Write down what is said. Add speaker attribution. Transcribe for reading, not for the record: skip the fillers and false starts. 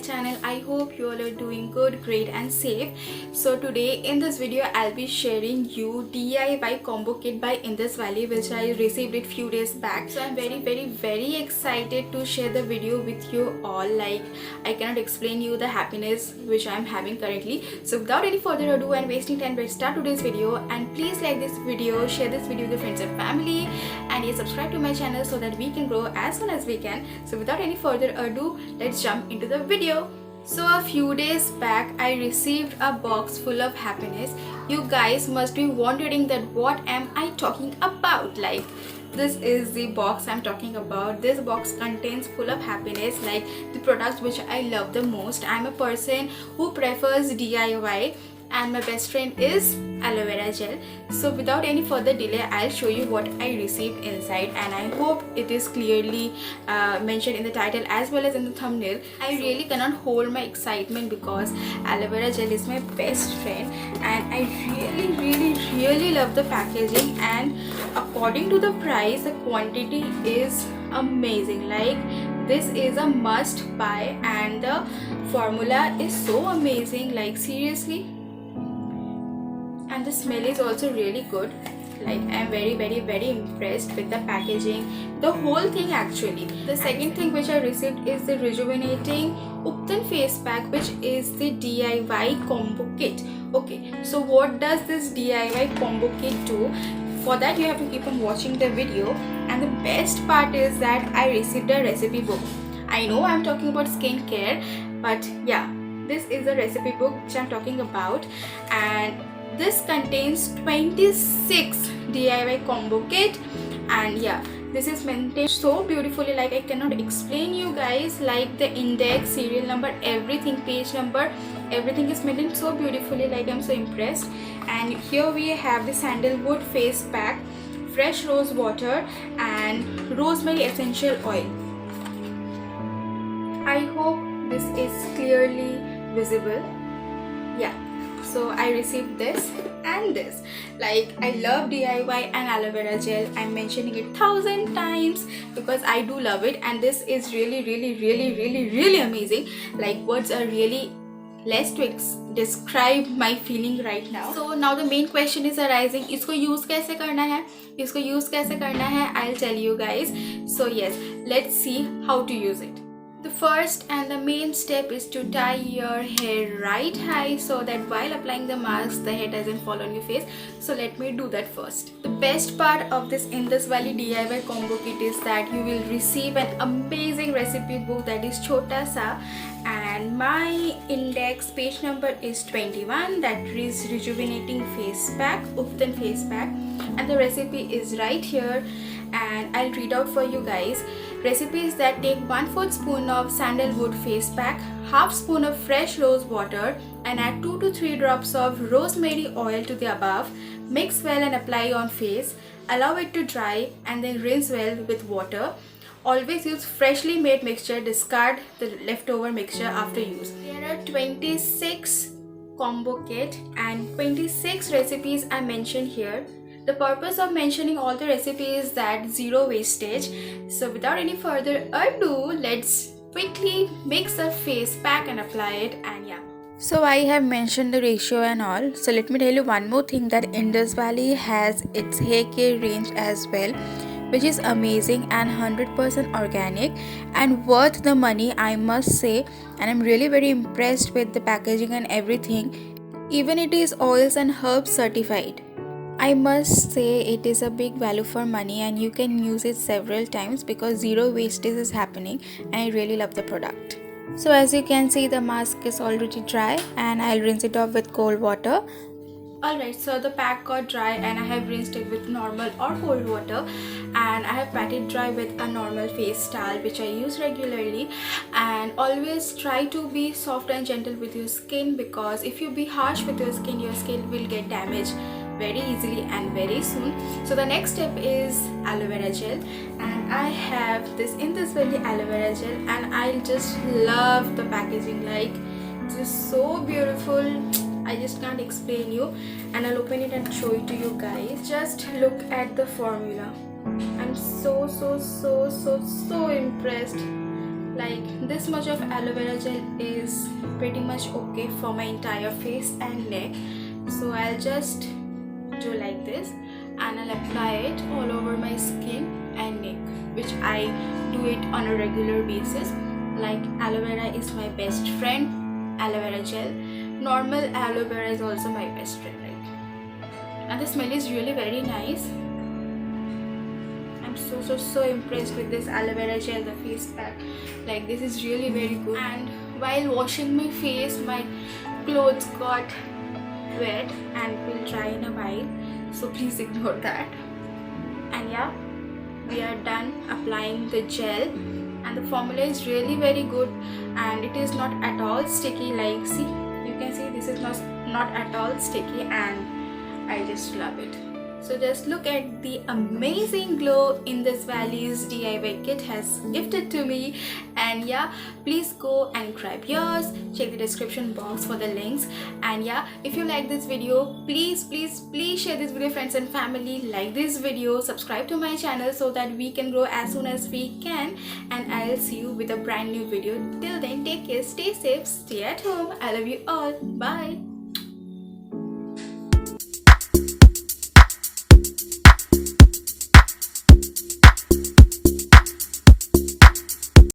Speaker 1: channel. I hope you all are doing good, great and safe. So today in this video I'll be sharing you DIY combo kit by Indus Valley, which I received it few days back. So I'm very excited to share the video with you all. Like, I cannot explain you the happiness which I'm having currently. So without any further ado and wasting time, let's start today's video. And please like this video, share this video with your friends and family, and yes, subscribe to my channel so that we can grow as soon as we can. So without any further ado, let's jump into the video. So a few days back I received a box full of happiness. You guys must be wondering that what am I talking about. Like, this is the box I'm talking about. This box contains full of happiness, like the products which I love the most. I'm a person who prefers DIY and my best friend is aloe vera gel. So without any further delay, I'll show you what I received inside, and I hope it is clearly mentioned in the title as well as in the thumbnail. I really cannot hold my excitement because aloe vera gel is my best friend, and I really love the packaging, and according to the price, the quantity is amazing. Like, this is a must buy and the formula is so amazing, like seriously. And the smell is also really good. Like, I'm very impressed with the packaging, the whole thing actually. The second thing which I received is the rejuvenating Upton face pack, which is the DIY combo kit. Okay, so what does this DIY combo kit do? For that you have to keep on watching the video, and the best part is that I received a recipe book. I know I'm talking about skincare, but yeah, this is a recipe book which I'm talking about, and this contains 26 DIY combo kit. And yeah, this is maintained so beautifully, like I cannot explain you guys. Like, the index, serial number, everything, page number, everything is maintained so beautifully. Like, I'm so impressed. And here we have the sandalwood face pack, fresh rose water and rosemary essential oil. I hope this is clearly visible. Yeah, so I received this and this. Like, I love DIY and aloe vera gel. I'm mentioning it 1,000 times because I do love it, and this is really amazing. Like, words are really less to describe my feeling right now. So now the main question is arising, इसको use कैसे करना है? इसको use कैसे करना है? I'll tell you guys. So yes, let's see how to use it. The first and the main step is to tie your hair right high so that while applying the mask, the hair doesn't fall on your face. So let me do that first. The best part of this Indus Valley DIY combo kit is that you will receive an amazing recipe book that is chota sa, and my index page number is 21. That is rejuvenating face pack, Upton face pack, and the recipe is right here, and I'll read out for you guys. Recipes that take 1/4 spoon of sandalwood face pack, half spoon of fresh rose water, and add 2 to 3 drops of rosemary oil to the above. Mix well and apply on face. Allow it to dry and then rinse well with water. Always use freshly made mixture. Discard the leftover mixture after use. There are 26 combo kit and 26 recipes are mentioned here. The purpose of mentioning all the recipes is that zero wastage. So without any further ado, let's quickly mix the face pack and apply it. And yeah, so I have mentioned the ratio and all. So let me tell you one more thing, that Indus Valley has its hair care range as well, which is amazing and 100% organic and worth the money, I must say. And I'm really very impressed with the packaging and everything. Even it is oils and herbs certified. I must say it is a big value for money, and you can use it several times because zero wastage is happening, and I really love the product. So as you can see, the mask is already dry and I'll rinse it off with cold water. Alright, so the pack got dry and I have rinsed it with normal or cold water, and I have pat it dry with a normal face towel which I use regularly. And always try to be soft and gentle with your skin, because if you be harsh with your skin will get damaged very easily and very soon. So the next step is aloe vera gel, and I have this Indus Valley aloe vera gel, and I just love the packaging. Like, this is so beautiful, I just can't explain you. And I'll open it and show it to you guys. Just look at the formula. I'm so impressed. Like this much of aloe vera gel is pretty much okay for my entire face and neck. So I'll just do like this and I'll apply it all over my skin and neck, which I do it on a regular basis. Like aloe vera is my best friend, aloe vera gel. Normal aloe vera is also my best friend. And the smell is really very nice. I'm so impressed with this aloe vera gel, the face pack. Like this is really very good. And while washing my face, my clothes got wet and will dry in a while, so please ignore that. And yeah, we are done applying the gel, and the formula is really very good and it is not at all sticky. Like see, you can see this is not at all sticky and I just love it. So just look at the amazing glow Indus Valley's DIY kit has gifted to me. And yeah, please go and grab yours. Check the description box for the links. And yeah, if you like this video, please share this video with friends and family. Like this video, subscribe to my channel so that we can grow as soon as we can. And I'll see you with a brand new video. Till then, take care, stay safe, stay at home. I love you all. Bye.